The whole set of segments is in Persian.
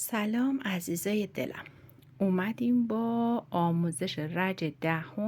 سلام عزیزای دلم. اومدیم با آموزش رج 10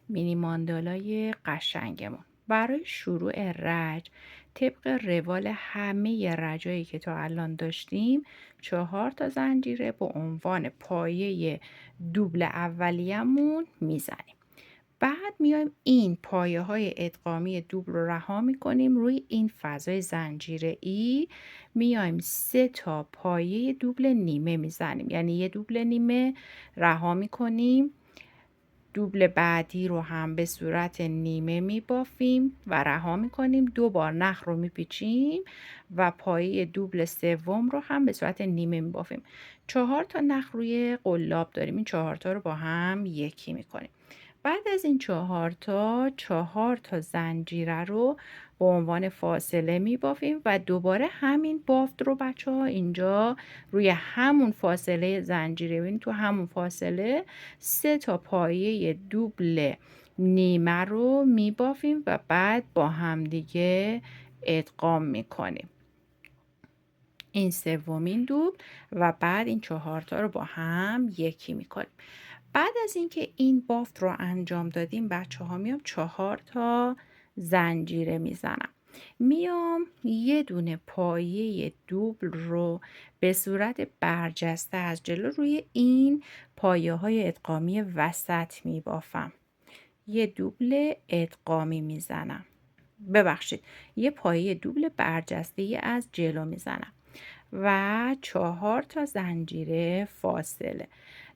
مینی ماندالای قشنگمون. برای شروع رج طبق روال همه رجایی که تا الان داشتیم 4 تا زنجیره به عنوان پایه دوبل اولیه‌مون میزنیم. بعد میایم این پایه های ادغامی دوبل رو رها میکنیم روی این فضای زنجیره ای میایم 3 تا پایه دوبل نیمه میزنیم، یعنی یه دوبل نیمه رها میکنیم، دوبل بعدی رو هم به صورت نیمه میبافیم و رها میکنیم، 2 بار نخ رو میپیچیم و پایه دوبل سوم رو هم به صورت نیمه میبافیم. 4 تا نخ روی قلاب داریم، این 4 تا رو با هم یکی میکنیم. بعد از این 4 تا 4 تا زنجیره رو به عنوان فاصله میبافیم و دوباره همین بافت رو بچه ها اینجا روی همون فاصله زنجیره، ببینید تو همون فاصله 3 تا پایه دوبل نیمه رو میبافیم و بعد با همدیگه ادغام میکنیم. این سومین دوبل و بعد این 4 تا رو با هم یکی میکنیم. بعد از اینکه این بافت رو انجام دادیم بچه ها میام 4 تا زنجیره میزنم. میام یه دونه پایه دوبل رو به صورت برجسته از جلو روی این پایه های ادغامی وسط میبافم. یه دوبل ادغامی میزنم. ببخشید، یه پایه دوبل برجسته از جلو میزنم و 4 تا زنجیره فاصله.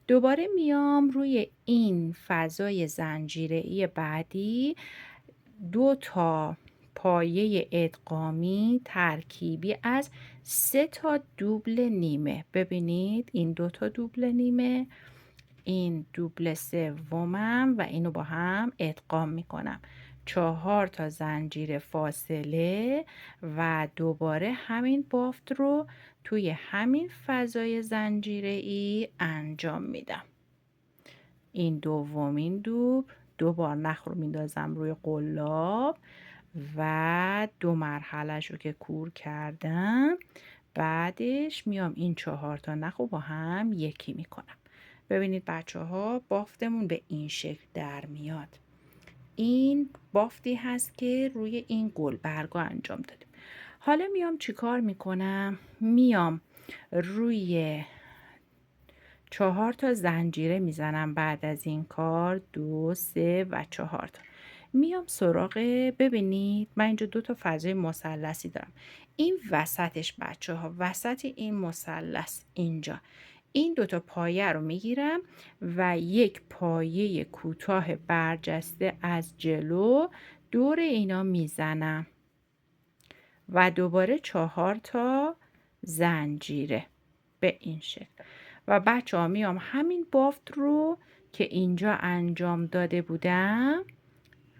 دوباره میام روی این فضای زنجیره‌ای بعدی 2 تا پایه ادغامی ترکیبی از 3 تا دوبل نیمه. ببینید این 2 تا دوبل نیمه، این دوبل سومم و اینو با هم ادغام میکنم. 4 تا زنجیر فاصله و دوباره همین بافت رو توی همین فضای زنجیره‌ای انجام میدم. این دومین دوبل، 2 بار نخ رو میندازم روی قلاب و 2 مرحلهش رو که کور کردم بعدش میام این 4 تا نخ رو با هم یکی میکنم. ببینید بچه ها بافتمون به این شکل در میاد. این بافتی هست که روی این گلبرگا انجام دادیم. حالا میام چیکار میکنم؟ میام روی 4 تا زنجیره میزنم. بعد از این کار 2 3 و 4 تا میام سراغ، ببینید من اینجا 2 تا فضای مثلثی دارم. این وسطش بچه ها، وسط این مثلث اینجا این 2 تا پایه رو میگیرم و یک پایه کوتاه برجسته از جلو دور اینا میزنم و دوباره 4 تا زنجیره به این شکل. و بچه ها میام همین بافت رو که اینجا انجام داده بودم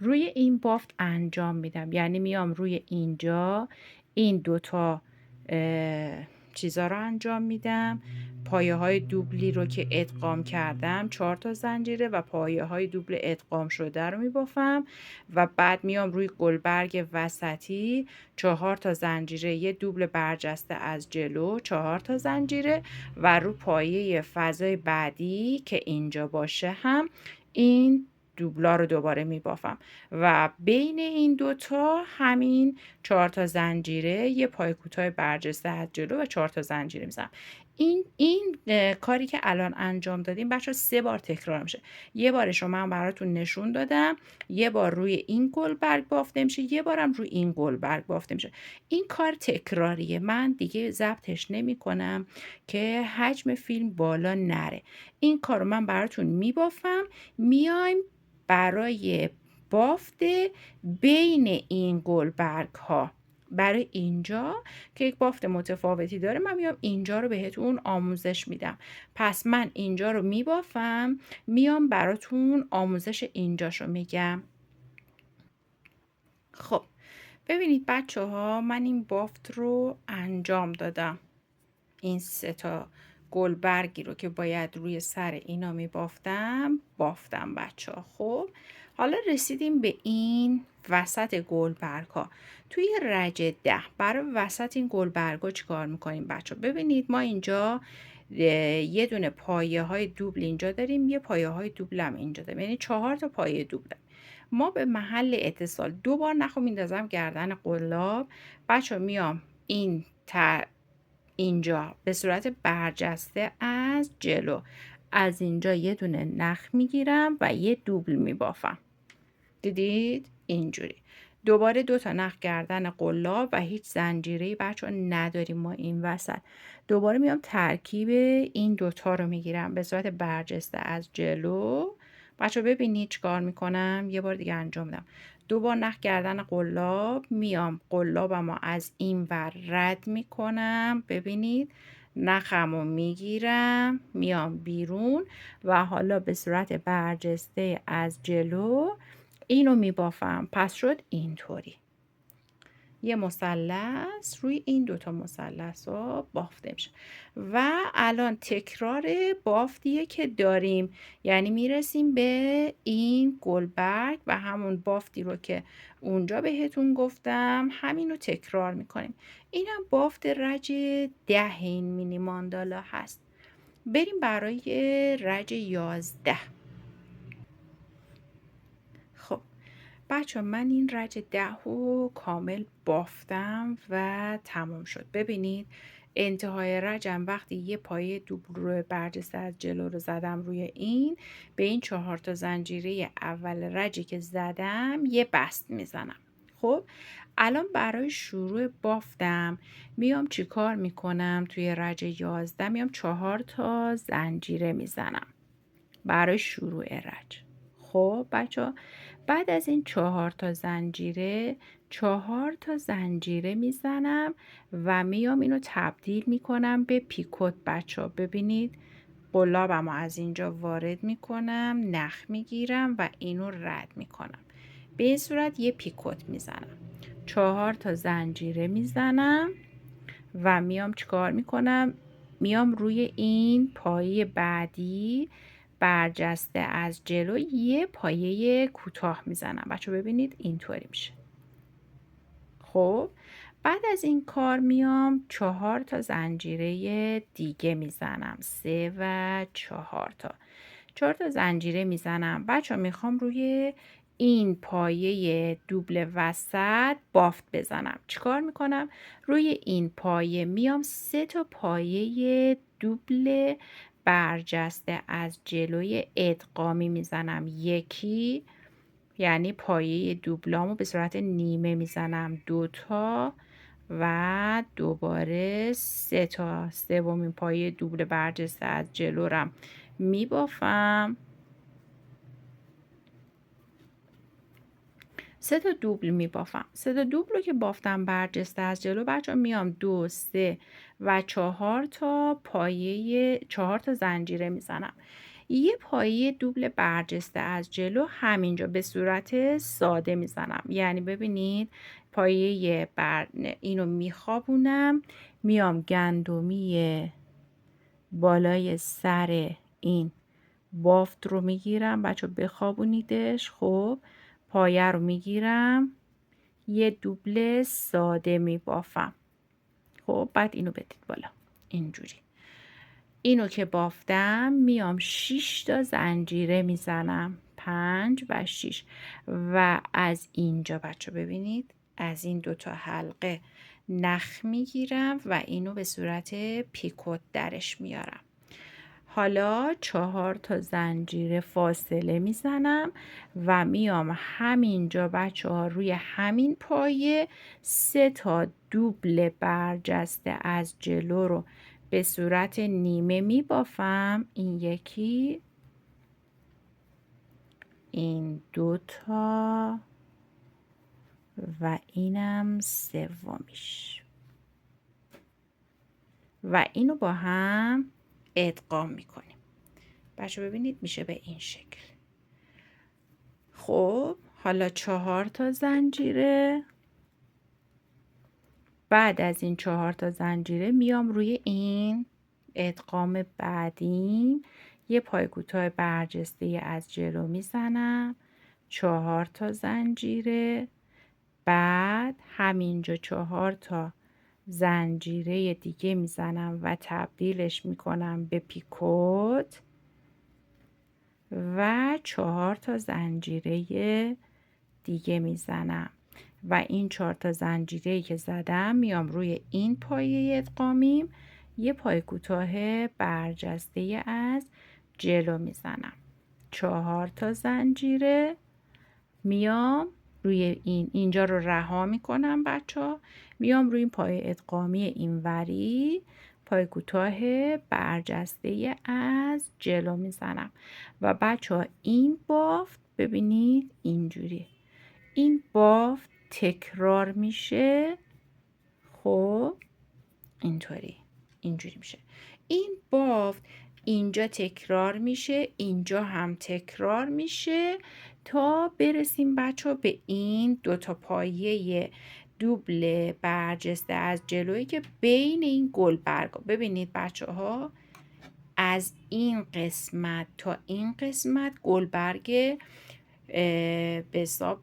روی این بافت انجام میدم، یعنی میام روی اینجا این 2 تا چیزا رو انجام میدم، پایه های دوبلی رو که ادغام کردم 4 تا زنجیره و پایه های دوبل ادغام شده رو میبافم و بعد میام روی گلبرگ وسطی 4 تا زنجیره، یه دوبل برجسته از جلو 4 تا زنجیره و رو پایه فضای بعدی که اینجا باشه هم این دوبلا رو دوباره میبافم و بین این دوتا همین 4 تا زنجیره، یه پای کوتاه برجسته از جلو و 4 تا زنجیره میزنم. این کاری که الان انجام دادیم بچه 3 بار تکرار میشه. یه بارش رو من براتون نشون دادم، یه بار روی این گلبرگ بافته میشه، یه بارم روی این گلبرگ بافته میشه. این کار تکراریه، من دیگه ضبطش نمی کنم که حجم فیلم بالا نره. این کار رو من براتون میبافم، میایم برای بافت بین این گلبرگ ها برای اینجا که یک بافت متفاوتی داره من میام اینجا رو بهتون آموزش میدم. پس من اینجا رو میبافم، میام براتون آموزش اینجاشو میگم. خب ببینید بچه ها من این بافت رو انجام دادم. این 3 تا گلبرگی رو که باید روی سر اینا بافتم بچه ها. خب حالا رسیدیم به این وسط گلبرگ‌ها. توی رج 10 برای وسط این گلبرگ‌ها چیکار میکنیم بچه؟ ببینید ما اینجا یه دونه پایه های دوبل اینجا داریم، یه پایه های دوبل هم اینجا داریم، یعنی 4 تا پایه دوبل. ما به محل اتصال 2 بار نخو میندازم گردن قلاب. بچه میام اینجا به صورت برجسته از جلو از اینجا یه دونه نخ میگیرم و یه دوبل میبافم. دیدید؟ اینجوری دوباره 2 تا نخ گردن قلاب و هیچ زنجیره‌ای بچه نداریم ما این وسط. دوباره میام ترکیب این دوتا رو میگیرم به صورت برجسته از جلو. بچه ببینید چیکار میکنم، یه بار دیگه انجام میدم. 2 بار نخ گردن قلاب، میام قلابمو از این ور رد میکنم، ببینید نخمو میگیرم میام بیرون و حالا به صورت برجسته از جلو اینو میبافم. پس شد اینطوری یه مثلث روی این دوتا مثلث ها بافته میشه. و الان تکرار بافتیه که داریم، یعنی میرسیم به این گلبرگ و همون بافتی رو که اونجا بهتون گفتم همینو تکرار میکنیم. اینم بافت رج 10 این مینی ماندالا هست. بریم برای رج 11. خب بچه من این رج 10 رو کامل بافتم و تمام شد. ببینید انتهای رجم وقتی یه پایه دوبل رو برجسته از جلو رو زدم روی این، به این 4 تا زنجیره اول رجی که زدم یه بست میزنم. خب الان برای شروع بافتم میام چی کار میکنم؟ توی رج 11 میام 4 تا زنجیره میزنم برای شروع رج. خب بچه بعد از این 4 تا زنجیره 4 تا زنجیره میزنم و میام اینو تبدیل میکنم به پیکوت. بچه ببینید قلابمو از اینجا وارد میکنم، نخ میگیرم و اینو رد میکنم. به این صورت یه پیکوت میزنم، 4 تا زنجیره میزنم و میام چیکار میکنم؟ میام روی این پایه بعدی برجسته از جلو یه پایه کوتاه میزنم. بچه ببینید اینطوری میشه. خب بعد از این کار میام 4 تا زنجیره دیگه میزنم، 3 و 4 تا 4 تا زنجیره میزنم. بچه میخوام روی این پایه دوبل وسط بافت بزنم. چیکار میکنم؟ روی این پایه میام 3 تا پایه دوبل برجسته از جلوی ادغامی میزنم. یکی یعنی پایه دوبلامو به صورت نیمه میزنم، 2 تا و دوباره 3 تا. سومین پایه دوبل برجسته از جلو رو میبافم. 3 تا دوبل میبافم. 3 تا دوبل رو که بافتم برجسته از جلو بچه میام 2 3 و 4 تا پایه 4 تا زنجیره میزنم. یه پایه دوبل برجسته از جلو همینجا به صورت ساده میزنم، یعنی ببینید پایه اینو میخوابونم، میام گندمی بالای سر این بافت رو میگیرم. بچه بخوابونیدش. خب پایه رو میگیرم یه دوبل ساده میبافم. خب بعد اینو بدید بالا اینجوری. اینو که بافتم میام 6 تا زنجیره میزنم، 5 و 6 و از اینجا بچه ببینید از این 2 تا حلقه نخ میگیرم و اینو به صورت پیکوت درش میارم. حالا 4 تا زنجیره فاصله میزنم و میام همینجا بچه ها روی همین پایه 3 تا دوبل برجسته از جلو رو به صورت نیمه میبافم. این یکی، این 2 تا و اینم سومیش و اینو با هم ادغام میکنیم. بچه ببینید میشه به این شکل. خب حالا 4 تا زنجیره. بعد از این 4 تا زنجیره میام روی این ادغام بعدی یه پای کوتاه برجسته از جلو میزنم، 4 تا زنجیره، بعد همینجا 4 تا زنجیره دیگه میزنم و تبدیلش میکنم به پیکوت و 4 تا زنجیره دیگه میزنم و این 4 تا زنجیره که زدم میام روی این پایه ادغامیم یه پای کوتاه برجسته از جلو میزنم. 4 تا زنجیره میام روی اینجا رو رها میکنم بچه، میام روی این پای ادغامی اینوری پای کوتاه برجسته از جلو میزنم و بچه این بافت ببینید اینجوری، این بافت تکرار میشه. خب اینجوری میشه. این بافت اینجا تکرار میشه، اینجا هم تکرار میشه تا برسیم بچه به این دوتا پایه دوبل برجسته از جلویی که بین این گلبرگا. ببینید بچه ها از این قسمت تا این قسمت گلبرگ به حساب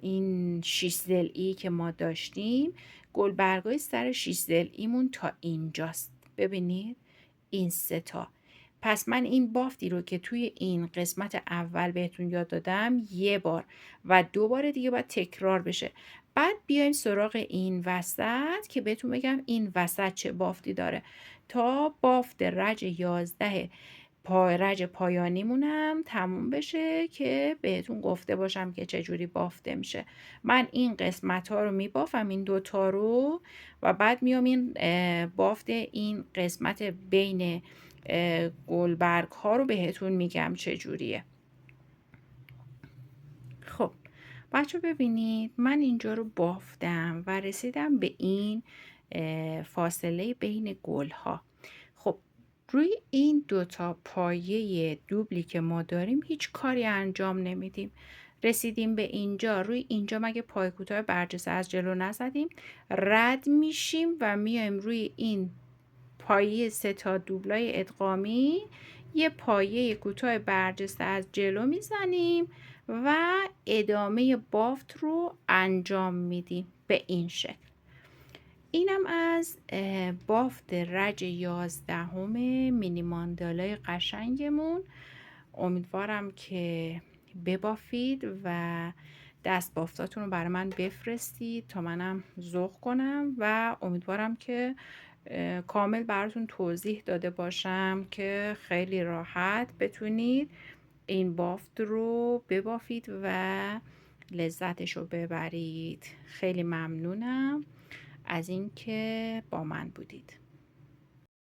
این 6 ضلعی که ما داشتیم، گلبرگای سر 6 ضلعیمون تا اینجاست. ببینید این 3 تا. پس من این بافتی رو که توی این قسمت اول بهتون یاد دادم یه بار و 2 بار دیگه باید تکرار بشه. بعد بیایم سراغ این وسط که بهتون بگم این وسط چه بافتی داره تا بافت رج 11 رج پایانیمونم تموم بشه که بهتون گفته باشم که چجوری بافته میشه. من این قسمت ها رو میبافم، این دوتا رو، و بعد میام این بافت این قسمت بین گلبرگ ها رو بهتون میگم چجوریه. خب بچه ببینید من اینجا رو بافتم و رسیدم به این فاصله بین گل ها. خب روی این دوتا پایه دوبلی که ما داریم هیچ کاری انجام نمیدیم. رسیدیم به اینجا، روی اینجا مگه پای کوتاه برجسته از جلو نزدیم؟ رد میشیم و میایم روی این پایه 3 تا دوبلای ادغامی یه پایه کوتاه برجسته از جلو میزنیم و ادامه بافت رو انجام میدیم به این شکل. اینم از بافت رج 11 مینی ماندالای قشنگمون. امیدوارم که ببافید و دست بافتاتون رو برای من بفرستید تا منم ذوق کنم و امیدوارم که کامل براتون توضیح داده باشم که خیلی راحت بتونید این بافت رو ببافید و لذتش رو ببرید. خیلی ممنونم از اینکه با من بودید.